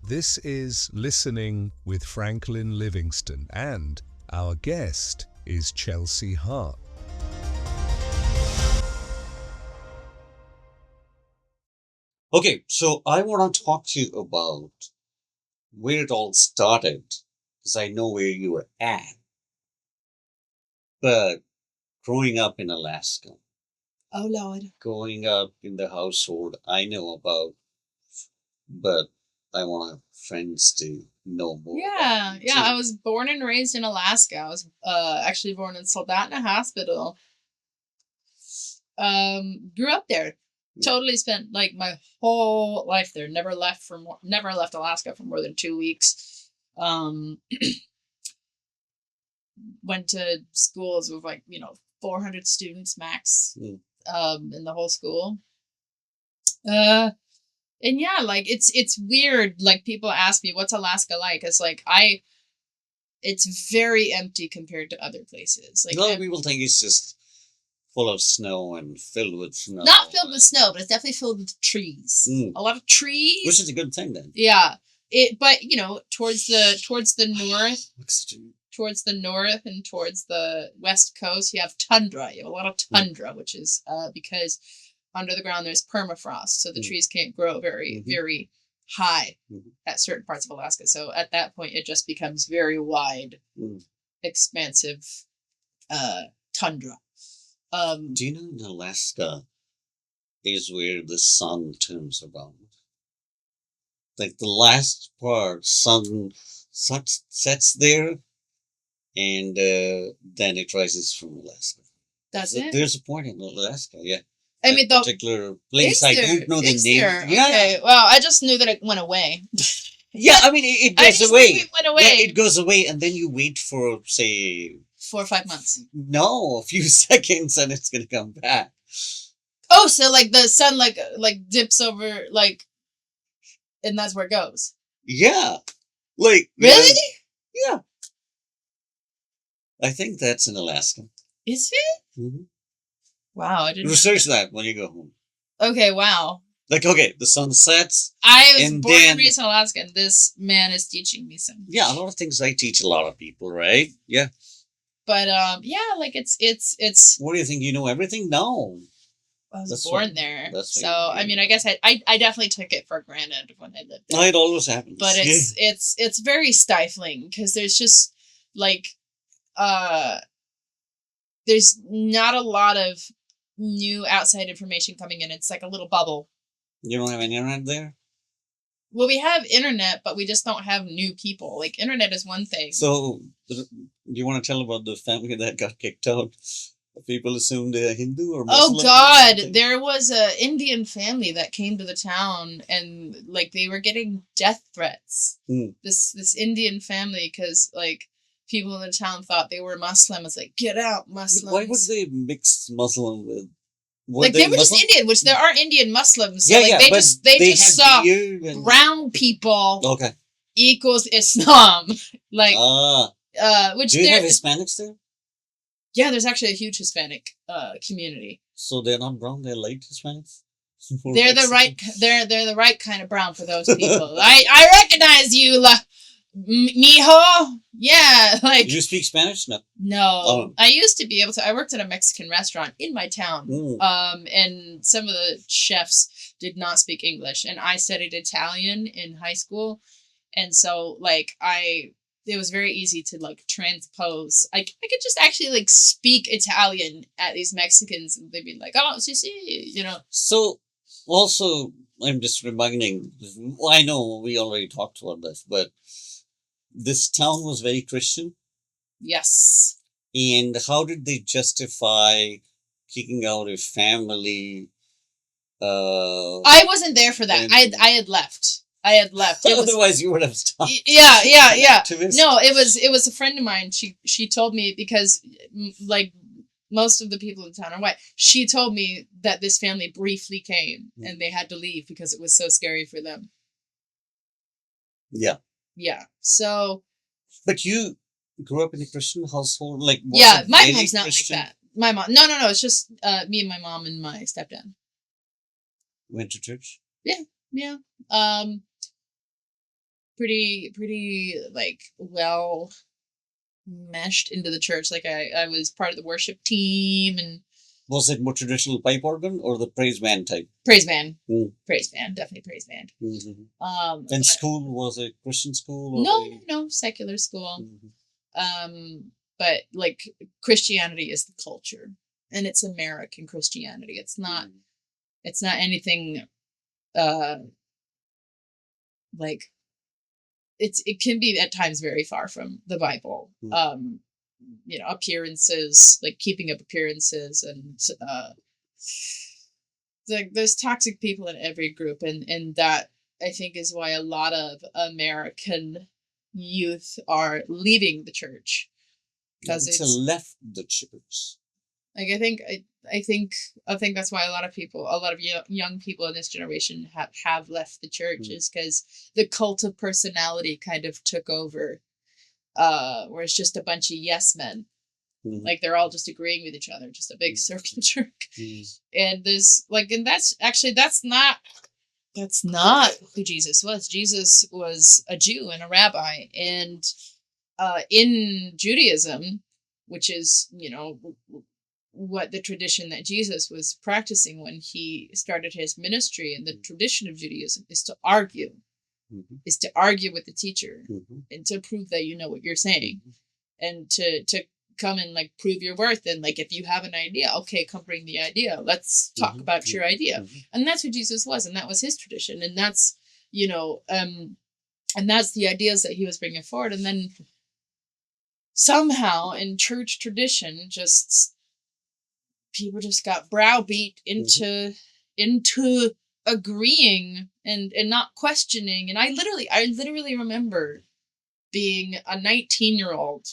This is Listening with Franklin Livingston, and our guest is Chelsea Hart. Okay, so I want to talk to you about where it all started, because I know where you were at. But growing up in Alaska, Oh Lord. growing up in the household I know about, but I want our friends to know more Yeah, about you yeah. I too. was born and raised in Alaska. I was actually born in Soldotna Hospital. Grew up there. Yeah. Totally spent like my whole life there. Never left Alaska for more than 2 weeks. Um, went to schools with 400 students max. Mm. In the whole school. And yeah, like it's weird. Like people ask me, "What's Alaska like?" It's like it's very empty compared to other places. A lot of people think it's just full of snow and filled with snow. Not filled with snow, but it's definitely filled with trees. A lot of trees, which is a good thing then. Yeah, but towards the north, towards the north and towards the west coast, you have tundra. You have a lot of tundra, which is because under the ground there's permafrost, so the trees can't grow very high at certain parts of Alaska. So at that point, it just becomes very wide, expansive tundra. Do you know in Alaska is where the sun turns around? Like the last part, sun sets there, and then it rises from Alaska. That's it. There's a point in Alaska, yeah. I mean, the particular place. I don't know the name. There? Yeah. Okay. Well, I just knew that it went away. Yeah, I mean, it I goes just away. knew it went away. Yeah, it goes away, and then you wait for, say, 4 or 5 months. No, a few seconds, and it's gonna come back. Oh, so like the sun like dips over and that's where it goes. Yeah, like really? Yeah, I think that's in Alaska. Is it? Mm-hmm. Wow, I didn't research that when you go home. Okay, wow. Like, okay, the sun sets. I was born and raised in Alaska, and this man is teaching me some. Yeah, a lot of things I teach a lot of people, right? Yeah. But yeah, like it's. What do you think? You know everything? No. I was born there, so I mean, I guess I definitely took it for granted when I lived there. It always happens. But it's very stifling because there's just like there's not a lot of new outside information coming in. It's like a little bubble. You don't have any internet there? Well, we have internet, but we just don't have new people. Like, internet is one thing. So, do you want to tell about the family that got kicked out? People assumed they're Hindu or Muslim? Oh, God. There was an Indian family that came to the town, and, like, they were getting death threats. This Indian family, because, like, people in the town thought they were Muslim. It's like, get out, Muslims. But why would they mix Muslim with... They were just Indian, which there are Indian Muslims. So yeah, they just saw brown people equals Islam. Like, which do you have Hispanics there? Yeah, there's actually a huge Hispanic community. So they're not brown; they're light Hispanics. They're the right kind of brown for those people. I recognize you, mijo. Yeah, like. You speak Spanish? No. No, I used to be able to. I worked at a Mexican restaurant in my town, and some of the chefs did not speak English, and I studied Italian in high school, and so like it was very easy to like transpose. I could just actually like speak Italian at these Mexicans, and they'd be like, "Oh, si," So, also, I'm just reminding. I know we already talked about this, but this town was very Christian. Yes. And how did they justify kicking out a family? I wasn't there for that. I had left. Otherwise, you would have stopped. Yeah. No, it was a friend of mine. She told me because like most of the people in town are white. She told me that this family briefly came and they had to leave because it was so scary for them. Yeah. Yeah. So. But you grew up in a Christian household, like my mom's not Christian? Like that. My mom, no, it's just me and my mom and my stepdad. Went to church. Yeah. pretty like well meshed into the church. Like I was part of the worship team and Was it more traditional pipe organ or the praise band type? praise band. Mm. Praise band, definitely praise band. And but- school, was it Christian school? Or no, secular school. Mhm. But like Christianity is the culture, and it's American Christianity. It's not. It's not anything. Like it can be at times very far from the Bible. Appearances, like keeping up appearances, and there's toxic people in every group, and that I think is why a lot of American youth are leaving the church, because It's left the church. like I think that's why a lot of young people in this generation have left the church, is because the cult of personality kind of took over, where it's just a bunch of yes men. Like they're all just agreeing with each other, just a big circle jerk. And that's not who Jesus was. Jesus was a Jew and a rabbi, and in Judaism, which is what the tradition that Jesus was practicing when he started his ministry, and the tradition of Judaism is to argue, is to argue with the teacher, and to prove that you know what you're saying, and to come and like prove your worth. And like, if you have an idea, okay, come bring the idea. Let's talk about your idea. And that's who Jesus was, and that was his tradition, and that's and that's the ideas that he was bringing forward. And then somehow in church tradition, people just got browbeat into agreeing and not questioning. And I literally remember being a 19-year-old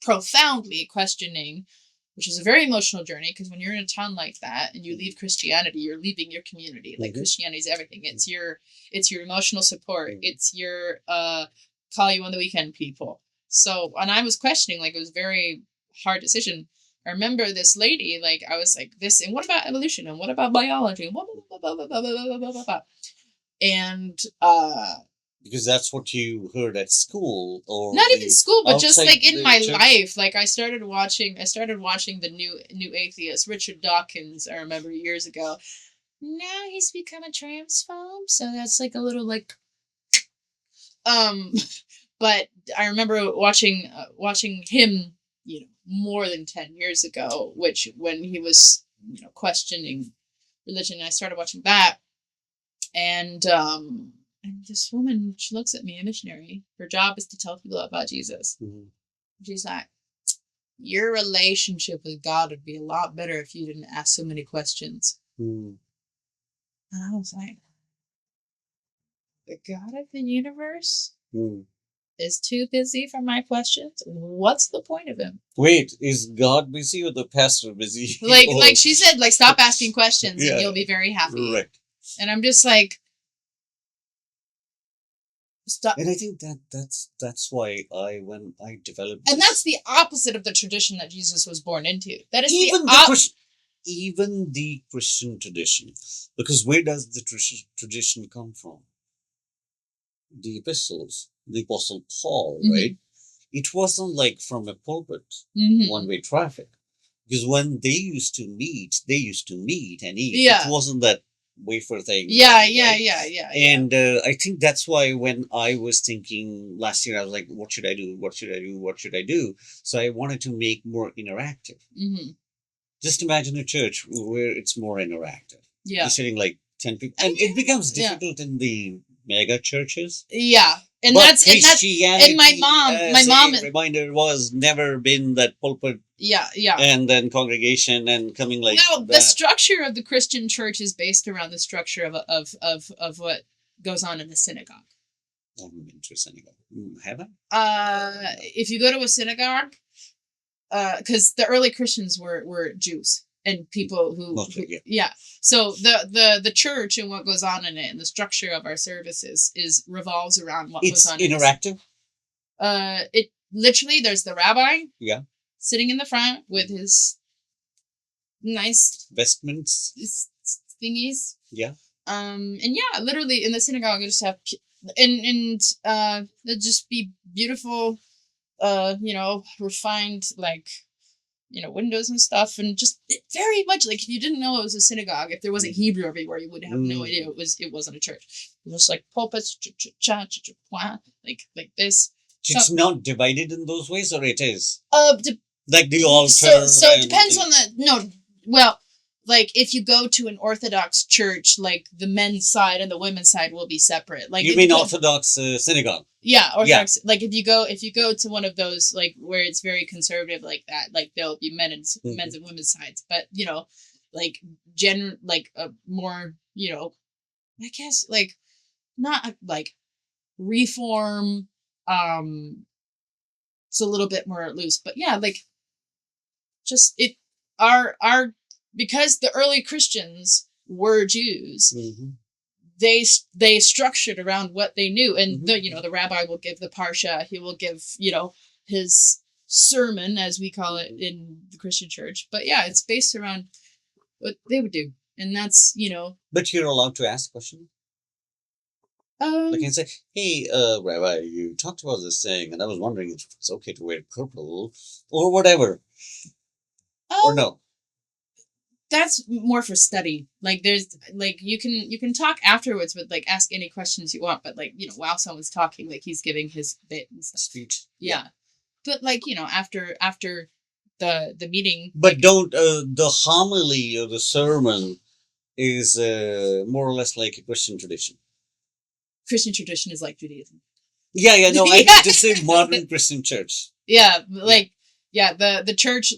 profoundly questioning, which is a very emotional journey, because when you're in a town like that and you leave Christianity, you're leaving your community. Like Christianity is everything. It's your emotional support. It's your call you on the weekend people. So, and I was questioning, like, it was a very hard decision. I remember this lady, like, I was like, this, and what about evolution? And what about biology? And blah, blah, blah, blah, blah, blah, blah, blah, blah, blah. And because that's what you heard at school, or not even school, but just like in my church? life. Like I started watching the new atheist, Richard Dawkins, I remember years ago. Now he's become a transphobe, so that's like a little like but I remember watching him, more than 10 years ago, which when he was, questioning religion, I started watching that. And this woman, she looks at me, a missionary. Her job is to tell people about Jesus. She's like, your relationship with God would be a lot better if you didn't ask so many questions. And I was like, the God of the universe is too busy for my questions? What's the point of him? Wait, is God busy or the pastor busy? Like she said, like, stop asking questions and you'll be very happy. Right. And I'm just like, stop. And I think that's why when I developed, and that's the opposite of the tradition that Jesus was born into. That is even the Christian tradition, because where does the tradition come from? The epistles, the Apostle Paul, right? It wasn't like from a pulpit, one-way traffic. Because when they used to meet and eat. Yeah. It wasn't that wafer thing. Yeah. And I think that's why when I was thinking last year, I was like, what should I do? So I wanted to make more interactive. Just imagine a church where it's more interactive. Yeah. You're sitting like 10 people. And it becomes difficult in the mega churches. Yeah. And but that's Christianity, and my mom reminder was never been that pulpit. Yeah. And then congregation and coming like the structure of the Christian church is based around the structure of what goes on in the synagogue. I haven't been to a synagogue. Have I? If you go to a synagogue, because the early Christians were Jews and people who So the church and what goes on in it and the structure of our services revolves around what goes on. It's interactive. It literally, there's the rabbi. Yeah. Sitting in the front with his nice vestments thingies. Yeah. And yeah, literally in the synagogue, you just have and there'd just be beautiful, refined like windows and stuff, and just very much like if you didn't know it was a synagogue, if there wasn't Hebrew everywhere, you would have no idea it wasn't a church. It was like pulpits, like this. It's not divided in those ways, or it is? Like the altar. So it depends on like if you go to an Orthodox church, like the men's side and the women's side will be separate. Like you mean Orthodox synagogue? Yeah, Orthodox. Yeah. Like if you go to one of those like where it's very conservative like that, like there'll be men's and women's sides. But like more I guess like not like reform. It's a little bit more loose, but yeah, like just our because the early Christians were Jews, they structured around what they knew, and the rabbi will give the parsha, he will give his sermon, as we call it in the Christian church. But yeah, it's based around what they would do, and that's But you're allowed to ask questions. Like and say, hey, Rabbi, you talked about this thing, and I was wondering if it's okay to wear purple or whatever, or no. That's more for study. Like there's like you can talk afterwards, but like ask any questions you want. But like while someone's talking, like he's giving his bit and stuff. Speech. Yeah, but like after the meeting. But don't the homily or the sermon is more or less like a Christian tradition. Christian tradition is like Judaism. Yeah, no, I just say modern Christian church. Yeah, like the church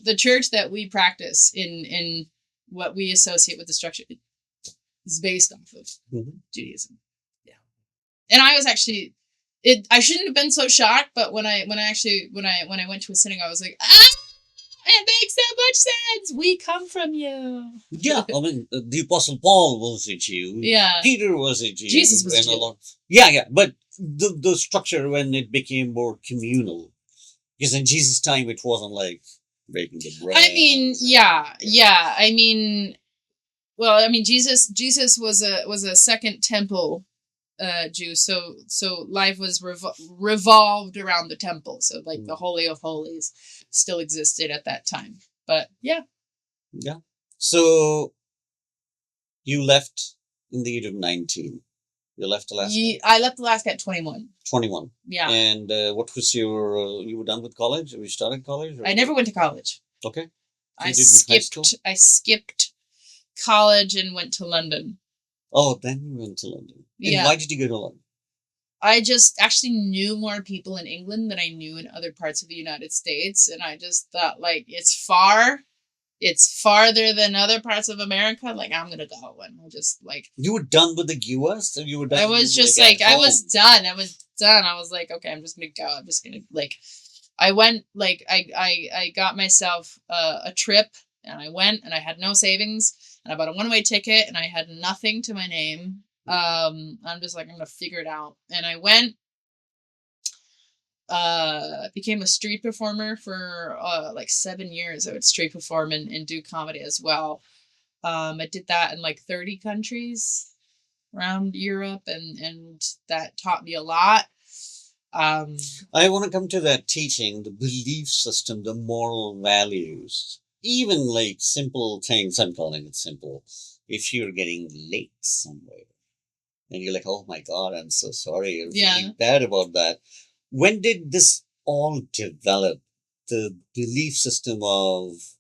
that we practice in what we associate with the structure is based off of Judaism. Yeah, and I was actually I shouldn't have been so shocked, but when I went to a synagogue, I was like, it makes so much sense. We come from you. Yeah, I mean, the Apostle Paul was a Jew. Yeah. Peter was a Jew. Jesus was a Jew. Yeah, but the structure when it became more communal, because in Jesus' time it wasn't like breaking the bread. I mean, yeah. I mean, Jesus was a second temple Jew, so life was revolved around the temple. So like the Holy of Holies still existed at that time. But yeah. So you left in the age of 19. You left Alaska. I left Alaska at 21. 21. Yeah. And what was your? You were done with college? Or you started college? Or? I never went to college. Okay. So I skipped college and went to London. Oh, then you went to London. And why did you go to London? I just actually knew more people in England than I knew in other parts of the United States. And I just thought, like, it's farther than other parts of America. Like, I'm going to go. And I just, like... You were done with the U.S.? Or you were done? I was just, like I was done. I was like, okay, I'm just going to go. I'm just going to, like... I went, like, I got myself a trip. And I went, and I had no savings. And I bought a one-way ticket, and I had nothing to my name. I'm just like, I'm gonna figure it out. And I went, became a street performer for like 7 years. I would street perform and do comedy as well. I did that in like 30 countries around Europe, and that taught me a lot. I want to come to that teaching, the belief system, the moral values, even like simple things. I'm calling it simple. If you're getting late somewhere, and you're like, oh my God, I'm so sorry. You're feeling bad about that. When did this all develop? The belief system of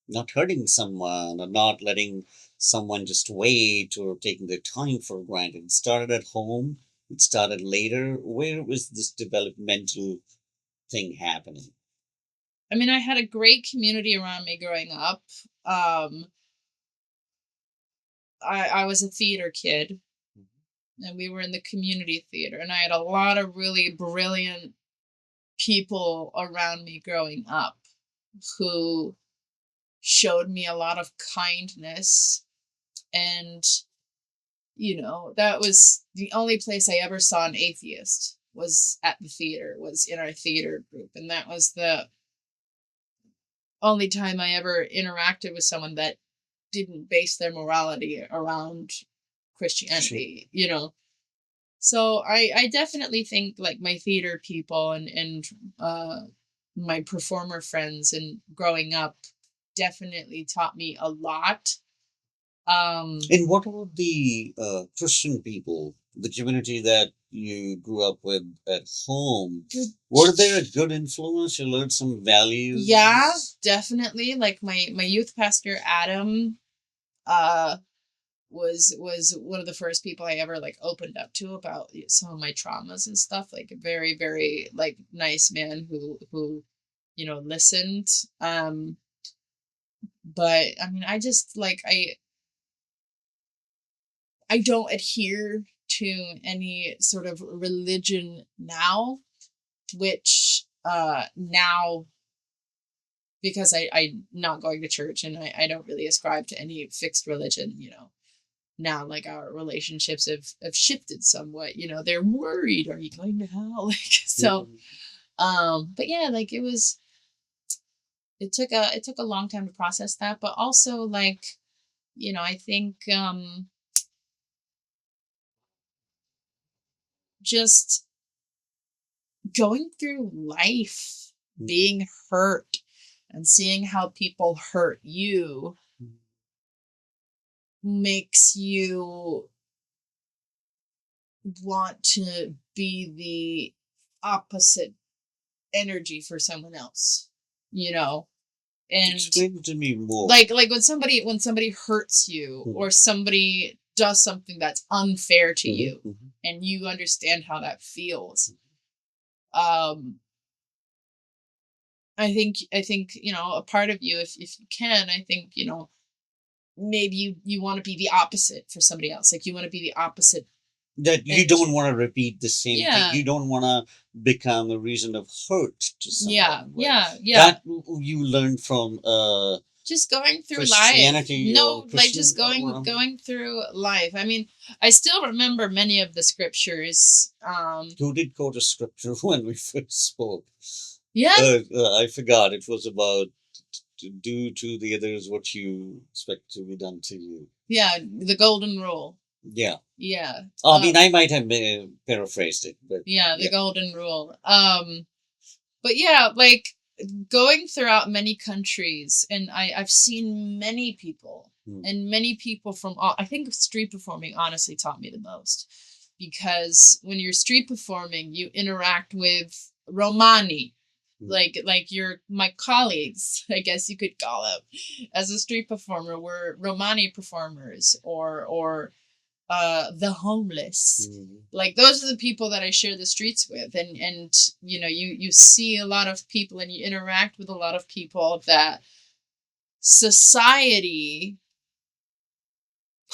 not hurting someone or not letting someone just wait or taking their time for granted. It started at home. It started later. Where was this developmental thing happening? I mean, I had a great community around me growing up. I was a theater kid. And we were in the community theater, and I had a lot of really brilliant people around me growing up who showed me a lot of kindness. And, that was the only place I ever saw an atheist was at the theater, was in our theater group. And that was the only time I ever interacted with someone that didn't base their morality around Christianity, you know. So I definitely think like my theater people and my performer friends and growing up definitely taught me a lot. And what about the Christian people, the community that you grew up with at home? Were they a good influence? You learned some values? Yeah, definitely. Like my youth pastor Adam uh was one of the first people I ever like opened up to about some of my traumas and stuff. Like a very, very like nice man who listened. But I mean, I just like I don't adhere to any sort of religion now, which now because I'm not going to church and I don't really ascribe to any fixed religion, now like our relationships have shifted somewhat, they're worried, are you going to hell? Like so but yeah, like it took a long time to process that, but also like, I think just going through life, being hurt and seeing how people hurt you makes you want to be the opposite energy for someone else, and Explain to me more. like when somebody hurts you or somebody does something that's unfair to you and you understand how that feels. I think a part of you, if you can, I think maybe you want to be the opposite for somebody else, like you want to be the opposite. That you don't want to repeat the same Yeah. thing. You don't want to become a reason of hurt to someone. Yeah. That you learned from Just going through Christianity. life. No, or like Christian just going through life. I mean, I still remember many of the scriptures. You did quote a scripture when we first spoke. Yeah. I forgot. It was about to do to the others what you expect to be done to you. Yeah, the golden rule. Yeah. Yeah. I mean, I might have paraphrased it, but yeah, the golden rule. But yeah, like going throughout many countries, and I've seen many people, and many people from all. I think street performing honestly taught me the most, because when you're street performing, you interact with Romani, like my colleagues, I guess you could call them, as a street performer, were Romani performers or the homeless. Like those are the people that I share the streets with, and you see a lot of people and you interact with a lot of people that society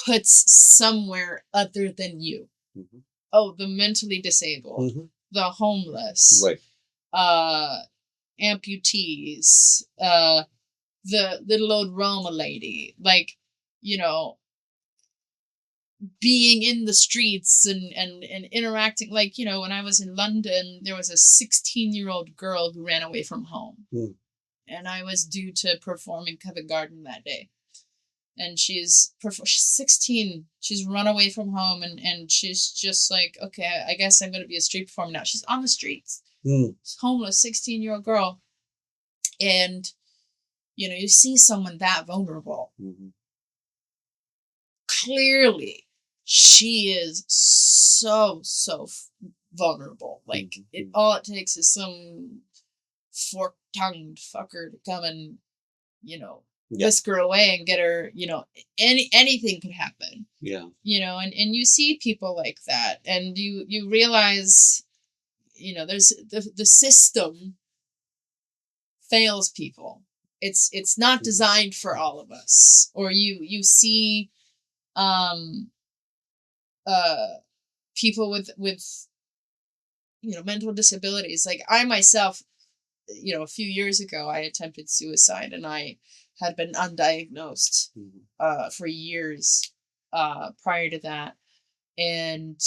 puts somewhere other than you. Oh, the mentally disabled, the homeless, right. Amputees, the little old Roma lady, like being in the streets and interacting, like when I was in London, there was a 16-year-old girl who ran away from home, and I was due to perform in Covent Garden that day, and she's 16, she's run away from home, and she's just like, okay, I guess I'm going to be a street performer now. She's on the streets, she's homeless, 16-year-old girl, and you see someone that vulnerable, clearly she is so vulnerable. Like all it takes is some fork-tongued fucker to come and whisk her away and get her. Anything could happen. Yeah. And you see people like that, and you realize there's the system fails people. It's not designed for all of us. Or you see people with mental disabilities. Like I myself, a few years ago, I attempted suicide, and I had been undiagnosed for years prior to that, and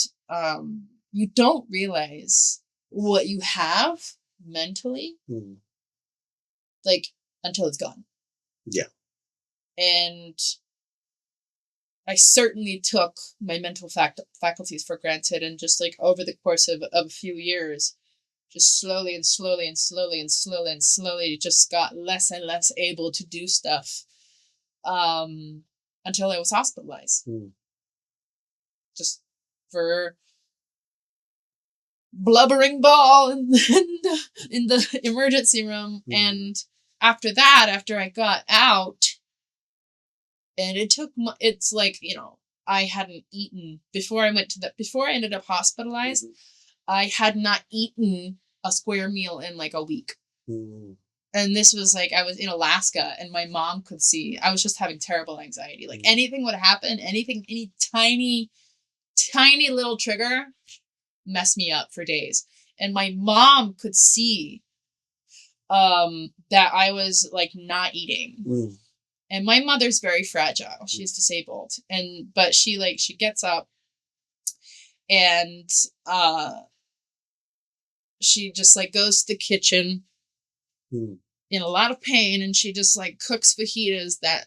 you don't realize what you have mentally, like until it's gone. Yeah. And I certainly took my mental faculties for granted, and just like over the course of a few years, just slowly and slowly and slowly and slowly and slowly just got less and less able to do stuff until I was hospitalized. Just for blubbering ball in the emergency room. And after that, after I got out, and it's like, I hadn't eaten before I ended up hospitalized. I had not eaten a square meal in like a week. And this was like, I was in Alaska, and my mom could see I was just having terrible anxiety. Like anything would happen, any tiny little trigger messed me up for days. And my mom could see that I was like not eating. And my mother's very fragile. She's disabled. But she gets up, and she just like goes to the kitchen in a lot of pain, and she just like cooks fajitas that,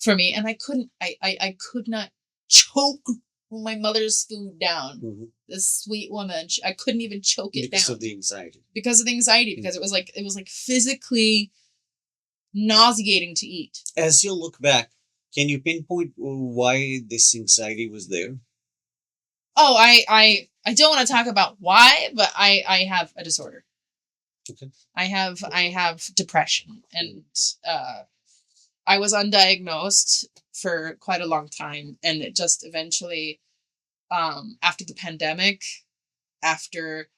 for me. And I could not choke my mother's food down. This sweet woman, I couldn't even choke it down. Because of the anxiety. Because it was like physically nauseating to eat. As you look back, can you pinpoint why this anxiety was there? Oh, I don't want to talk about why, but I have a disorder. Okay. I have depression, and I was undiagnosed for quite a long time, and it just eventually, after the pandemic, after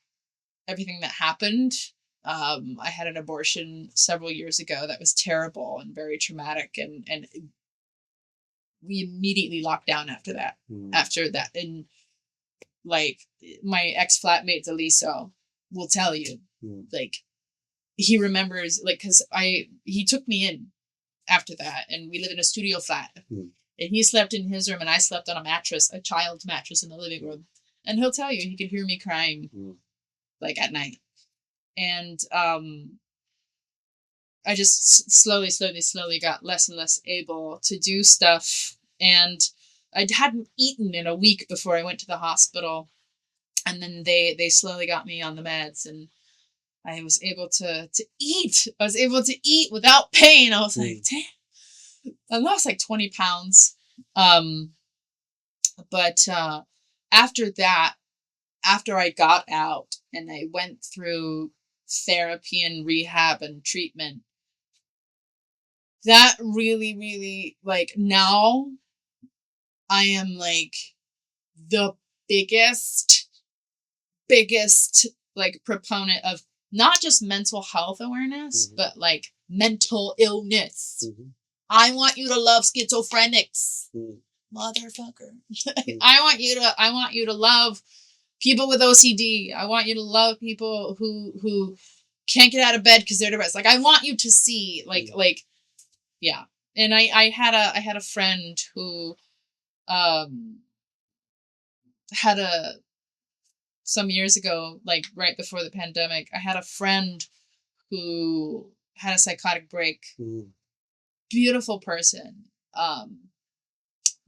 everything that happened, I had an abortion several years ago that was terrible and very traumatic, and we immediately locked down after that. And like my ex-flatmate Deliso will tell you, like he remembers, like, because he took me in after that, and we lived in a studio flat, and he slept in his room, and I slept on a child's mattress in the living room. And he'll tell you he could hear me crying like at night. And I just slowly got less and less able to do stuff. And I hadn't eaten in a week before I went to the hospital. And then they slowly got me on the meds, and I was able to eat. I was able to eat without pain. I was like, damn. I lost like 20 pounds. But after that, after I got out and I went through therapy and rehab and treatment, that really, really, like, now I am like the biggest like proponent of not just mental health awareness, but like mental illness. I want you to love schizophrenics, motherfucker. I want you to love people with OCD. I want you to love people who can't get out of bed because they're depressed. Like, I want you to see, like, yeah. And I had a friend who had some years ago, like right before the pandemic, I had a friend who had a psychotic break. Beautiful person.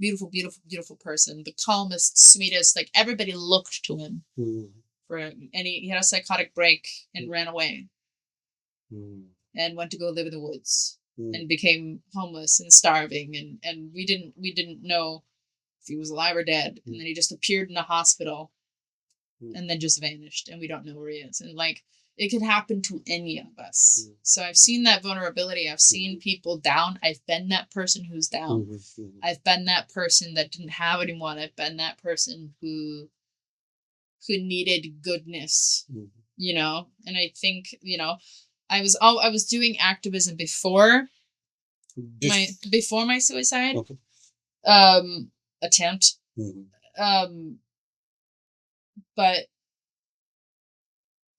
Beautiful person. The calmest, sweetest, like everybody looked to him he had a psychotic break and ran away and went to go live in the woods and became homeless and starving, and we didn't know if he was alive or dead. And then he just appeared in a hospital and then just vanished, and we don't know where he is. And like, it could happen to any of us. So I've seen that vulnerability. I've seen people down. I've been that person who's down. I've been that person that didn't have anyone. I've been that person who needed goodness, And I think, I was doing activism before my suicide attempt. But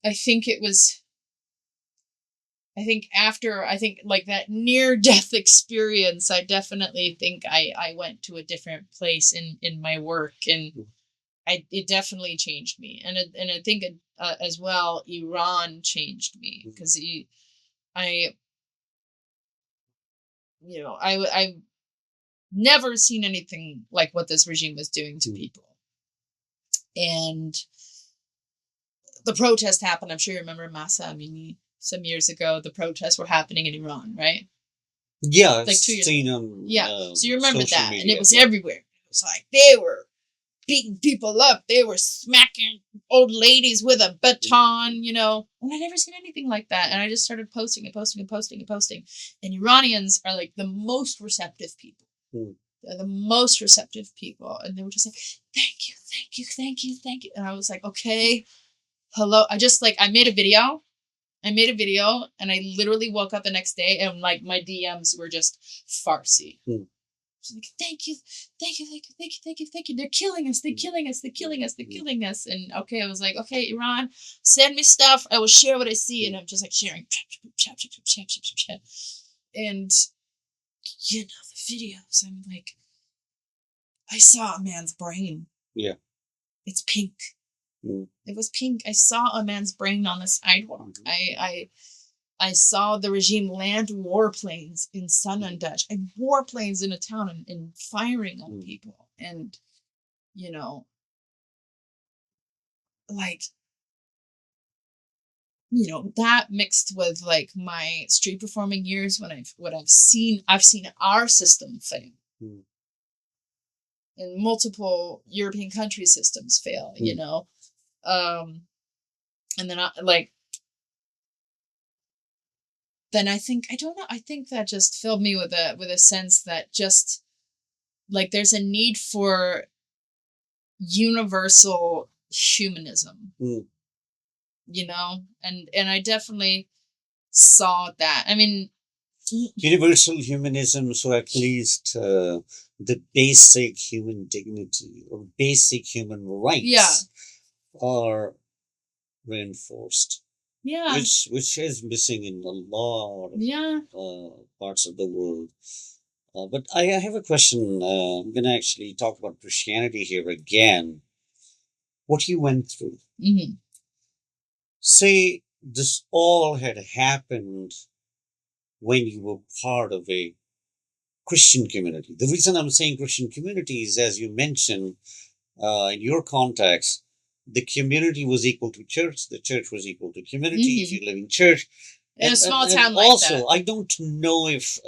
I think after like that near death experience, I definitely think I went to a different place in my work, and it definitely changed me. And I think as well, Iran changed me, because I never seen anything like what this regime was doing to people. And the protest happened. I'm sure you remember Masa Amini some years ago. The protests were happening in Iran, right? Yeah, I've Like 2 years seen ago. them. Yeah. So you remember social that. And media. it was everywhere. It was like they were beating people up. They were smacking old ladies with a baton, you know. And I never seen anything like that. And I just started posting and posting and posting and posting. And Iranians are like the most receptive people. They're the most receptive people. And they were just like, thank you, thank you, thank you, thank you. And I was like, okay, hello. I made a video. And I literally woke up the next day and like my DMs were just Farsi. She's like, thank you, thank you, thank you, thank you, thank you, thank you. They're killing us, they're killing us, they're killing us, they're killing us. And okay, I was like, okay, Iran, send me stuff. I will share what I see. And I'm just like sharing. And you know, the videos, I'm like, I saw a man's brain. Yeah. It's pink. It was pink. I saw a man's brain on the sidewalk. I saw the regime land warplanes in Sanandaj and warplanes in a town and firing on people. And, you know, like, you know, that mixed with like my street performing years when I've seen our system fail. And multiple European country systems fail, you know. And then then I think that just filled me with a sense that just like there's a need for universal humanism, you know, and I definitely saw that. I mean, universal humanism, so at least the basic human dignity or basic human rights are reinforced. Yeah. Which is missing in a lot of parts of the world. But I have a question. I'm going to actually talk about Christianity here again. What you went through. Say this all had happened when you were part of a Christian community. The reason I'm saying Christian community is, as you mentioned, in your context, the community was equal to church. The church was equal to community. If you live in church, in a small town like also, that. I don't know if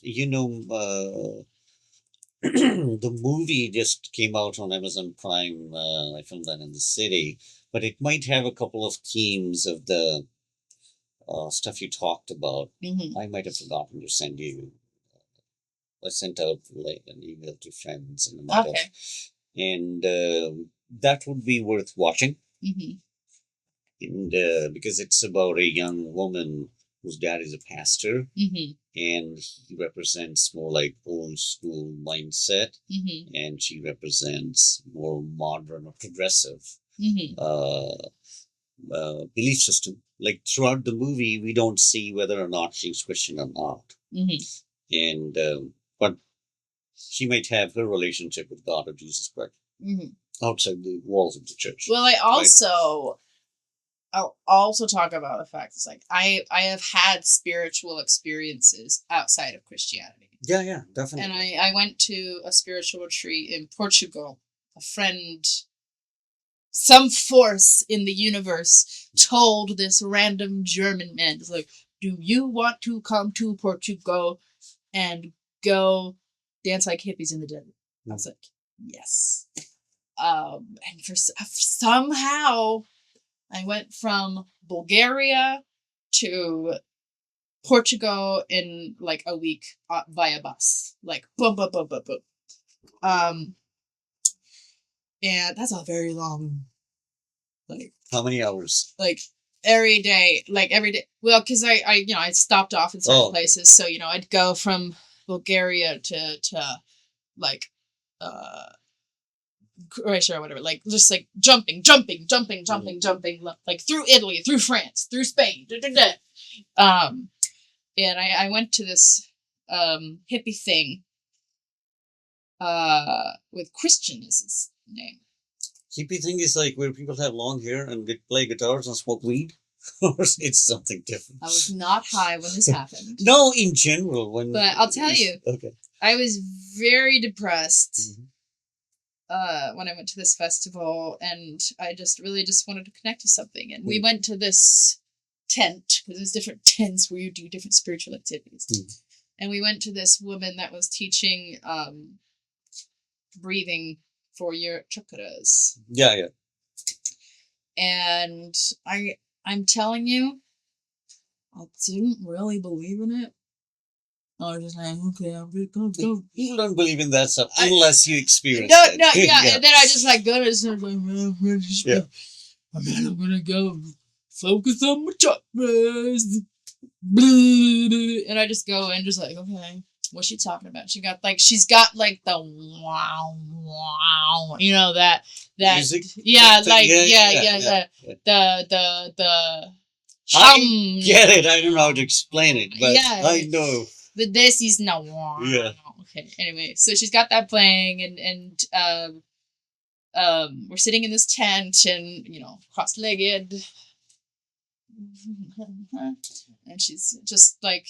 you know the movie just came out on Amazon Prime. I filmed that in the city, but it might have a couple of themes of the stuff you talked about. I might have forgotten to send you. I sent out like an email to friends and that would be worth watching. And because it's about a young woman whose dad is a pastor, and he represents more like old school mindset, and she represents more modern or progressive belief system. Like throughout the movie, we don't see whether or not she's Christian or not, and but she might have her relationship with God or Jesus Christ outside the walls of the church. Well, I'll also talk about the fact it's like I have had spiritual experiences outside of Christianity. Yeah, definitely. And I went to a spiritual retreat in Portugal. A friend, some force in the universe told this random German man, it's like, do you want to come to Portugal and go dance like hippies in the desert? I was like, yes. And for somehow I went from Bulgaria to Portugal in like a week via bus. Like boom, boom, boom, boom, boom. And that's a very long, like. How many hours? Like every day. Well, because I stopped off in certain places, so I'd go from Bulgaria to like Croatia or whatever, like just like jumping, like through Italy, through France, through Spain, and I went to this hippie thing with Christian is his name. Hippie thing is like where people have long hair and play guitars and smoke weed, or it's something different. I was not high when this happened. No, in general, but I'll tell you. Okay. I was very depressed Mhm. when I went to this festival, and I just really just wanted to connect to something. And we went to this tent, because there's different tents where you do different spiritual activities. And we went to this woman that was teaching breathing for your chakras. Yeah. And I'm telling you, I didn't really believe in it. I was just like, okay, I'm just gonna go. People don't believe in that stuff unless you experience No, it. yeah. And then I just like go to this, and I'm like, man, Yeah. I'm gonna go focus on my chakras. And I just go and just like, okay, what's she talking about? She's got like the wow, that Music? yeah, Something? like Yeah. the I get it. I don't know how to explain it, but Yeah. I know. this is no wow. Yeah. Okay. Anyway, so she's got that playing, and we're sitting in this tent, and cross-legged. And she's just like,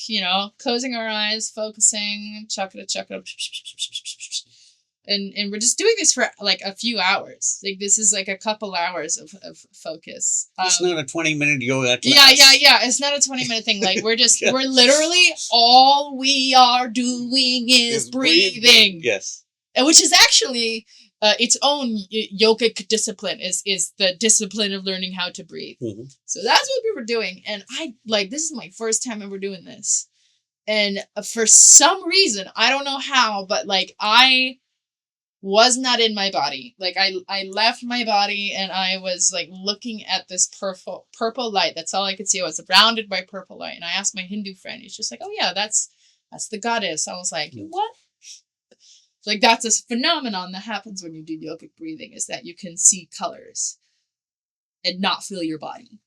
closing her eyes, focusing, chakra, and we're just doing this for like a few hours. Like this is like a couple hours of focus. It's not a 20-minute yoga class. Yeah. It's not a 20-minute thing. Like we're just we're literally all we are doing is breathing. Yes. Which is actually its own yogic discipline is the discipline of learning how to breathe. Mm-hmm. So that's what we were doing. And this is my first time ever doing this. And for some reason, I don't know how, but like I was not in my body. Like I left my body, and I was like looking at this purple light. That's all I could see. I was surrounded by purple light. And I asked my Hindu friend, he's just like, oh yeah, that's the goddess. I was like, what? Like that's a phenomenon that happens when you do yogic breathing, is that you can see colors and not feel your body.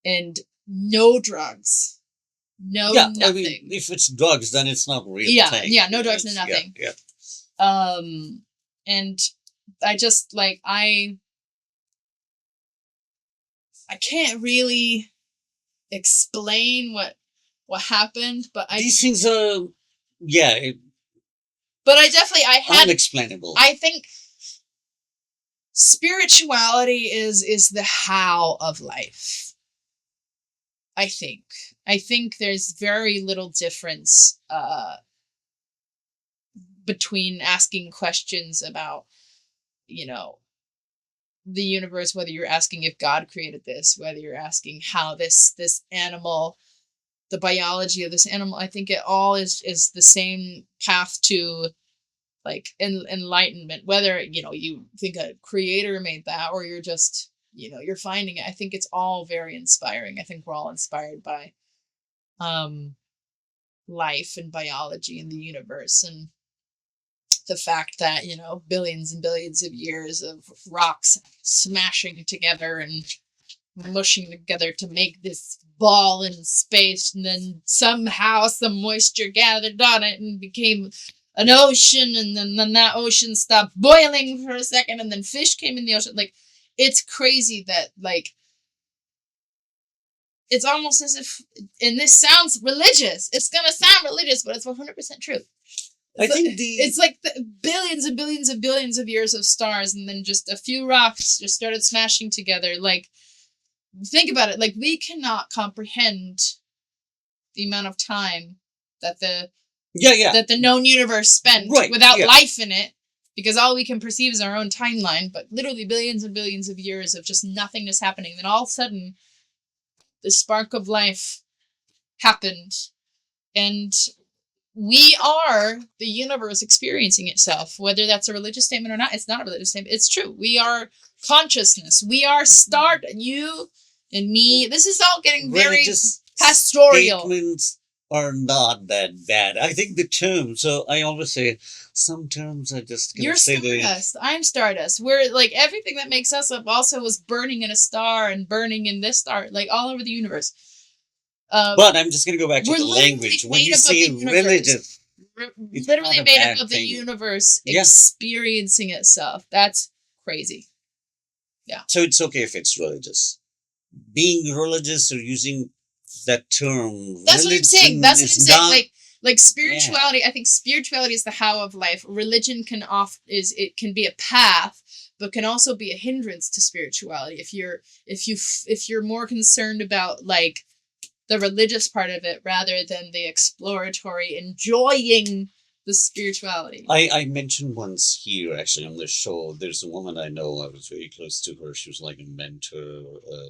And no drugs. Nothing. I mean, if it's drugs, then it's not real. Yeah, no drugs, no nothing. Yeah. And I just like I can't really explain what happened, but these things are but I had unexplainable. I think spirituality is the how of life. I think there's very little difference between asking questions about, the universe, whether you're asking if God created this, whether you're asking how this animal, the biology of this animal. I think it all is the same path to like enlightenment, whether you think a creator made that, or you're just you're finding it. I think it's all very inspiring. I think we're all inspired by life and biology in the universe, and the fact that billions and billions of years of rocks smashing together and mushing together to make this ball in space, and then somehow some moisture gathered on it and became an ocean, and then that ocean stopped boiling for a second, and then fish came in the ocean. Like, it's crazy that, like, it's almost as if, and this sounds religious, it's gonna sound religious, but it's 100% true. It's like the billions and billions and billions of years of stars, and then just a few rocks just started smashing together. Like, think about it. Like, we cannot comprehend the amount of time that the known universe spent without life in it, because all we can perceive is our own timeline. But literally billions and billions of years of just nothingness happening. Then all of a sudden, the spark of life happened, and we are the universe experiencing itself. Whether that's a religious statement or not, it's not a religious statement. It's true. We are consciousness. We are you and me. This is all getting very pastoral. Statements are not that bad. I think the term. So I always say some terms are just. You're stardust. I'm stardust. We're like everything that makes us up. Also, was burning in a star and burning in this star, like all over the universe. But I'm just going to go back to the language. When you say religious, literally made up of the universe experiencing itself. That's crazy. Yeah. So it's okay if it's religious. Being religious or using that term. That's what I'm saying. That's what I'm saying. Like spirituality, I think spirituality is the how of life. Religion can be a path, but can also be a hindrance to spirituality. If you're more concerned about like the religious part of it rather than the exploratory, enjoying the spirituality. I mentioned once here, actually, on this show, there's a woman I know. I was very close to her. She was like a mentor,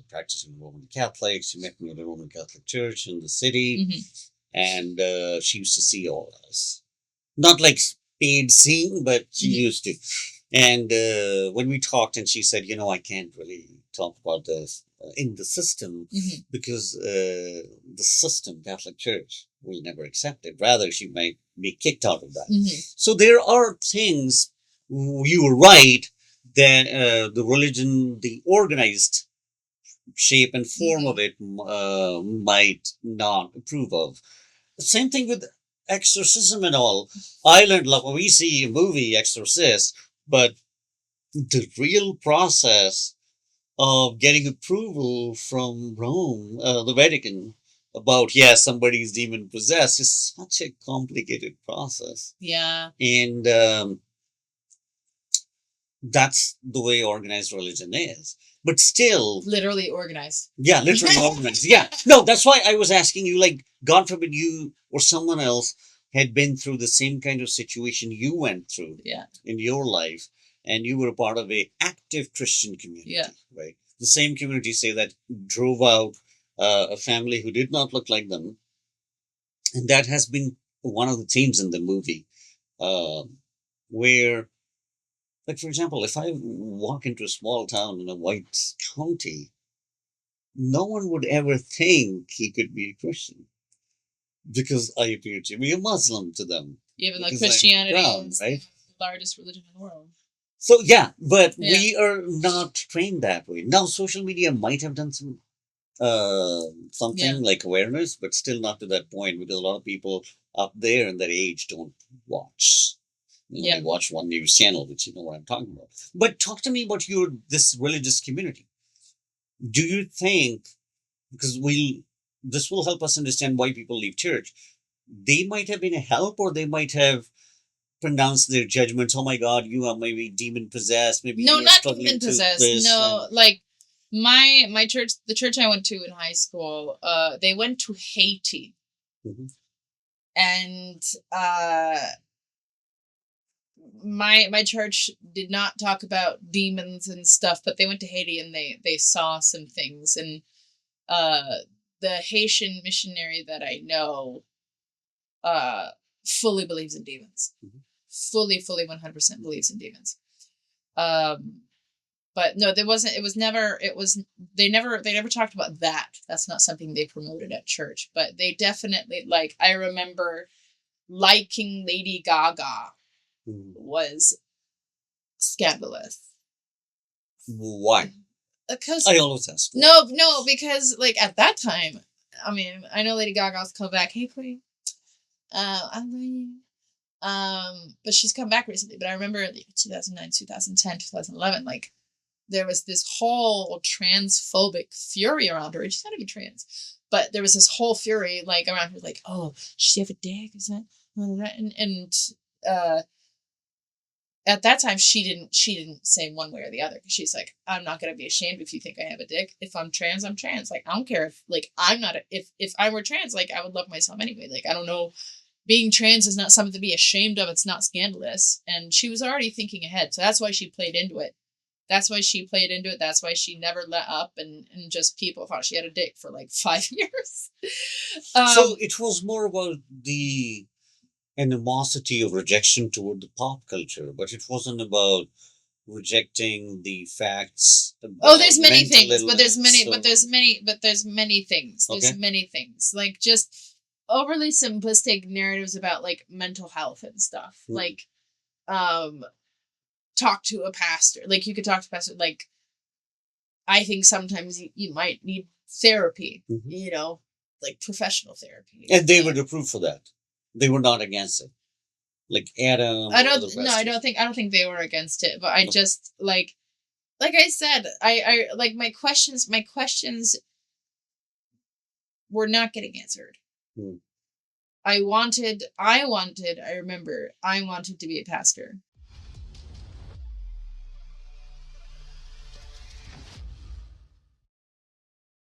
practicing Roman Catholic. She met me at a Roman Catholic church in the city, and she used to see all of us. Not like paid seeing, but she used to. And when we talked, and she said, I can't really talk about this in the system because the system, Catholic Church, will never accept it. Rather, she might be kicked out of that. So there are things, you were right, that the religion, the organized shape and form of it might not approve of. The same thing with exorcism and all. I learned, like, when we see a movie, Exorcist, but the real process of getting approval from Rome, the Vatican, about, somebody's demon possessed is such a complicated process. Yeah. And that's the way organized religion is. But still... Literally organized. Yeah, literally organized. Yeah. No, that's why I was asking you, like, God forbid you or someone else had been through the same kind of situation you went through in your life, and you were a part of a active Christian community, right? The same community, say, that drove out a family who did not look like them. And that has been one of the themes in the movie, where, like, for example, if I walk into a small town in a white county, no one would ever think he could be a Christian because I appear to be a Muslim to them. Even though Christianity is the largest religion in the world. So, but we are not trained that way. Now, social media might have done some something like awareness, but still not to that point, because a lot of people up there in that age don't watch. They watch one news channel, which you know what I'm talking about. But talk to me about this religious community. Do you think, because this will help us understand why people leave church, they might have been a help, or they might have pronounced their judgments? Oh my God, you are maybe demon possessed. Maybe no, not demon possessed. No, like my church, the church I went to in high school, they went to Haiti, and my church did not talk about demons and stuff, but they went to Haiti and they saw some things, and the Haitian missionary that I know fully believes in demons. Fully 100% believes in demons. But no, they never talked about that. That's not something they promoted at church, but they definitely, like, I remember liking Lady Gaga was scandalous. Why? Because I always ask. No, because, like, at that time, I mean, I know Lady Gaga's come back. Hey, Queen. I love you. But she's come back recently. But I remember, like, 2009, 2010, 2011, like, there was this whole transphobic fury around her. And she's not even trans. But there was this whole fury, like, around her, like, oh, does she have a dick? Is that... And at that time, she didn't say one way or the other. She's like, I'm not going to be ashamed if you think I have a dick. If I'm trans, I'm trans. Like, I don't care if, like, I'm not... If I were trans, like, I would love myself anyway. Like, I don't know... Being trans is not something to be ashamed of. It's not scandalous. And she was already thinking ahead. So that's why she played into it. That's why she never let up, and just people thought she had a dick for like 5 years. So it was more about the animosity of rejection toward the pop culture, but it wasn't about rejecting the facts. Oh, there's many things, but there's many things. There's many things. Like, just overly simplistic narratives about, like, mental health and stuff. Like, talk to a pastor. Like, you could talk to a pastor. Like, I think sometimes you might need therapy, you know, like professional therapy. And they would approve for that. They were not against it. Like Adam. I don't think they were against it, but I just, like I said, I like, my questions were not getting answered. I wanted, I remember, I wanted to be a pastor.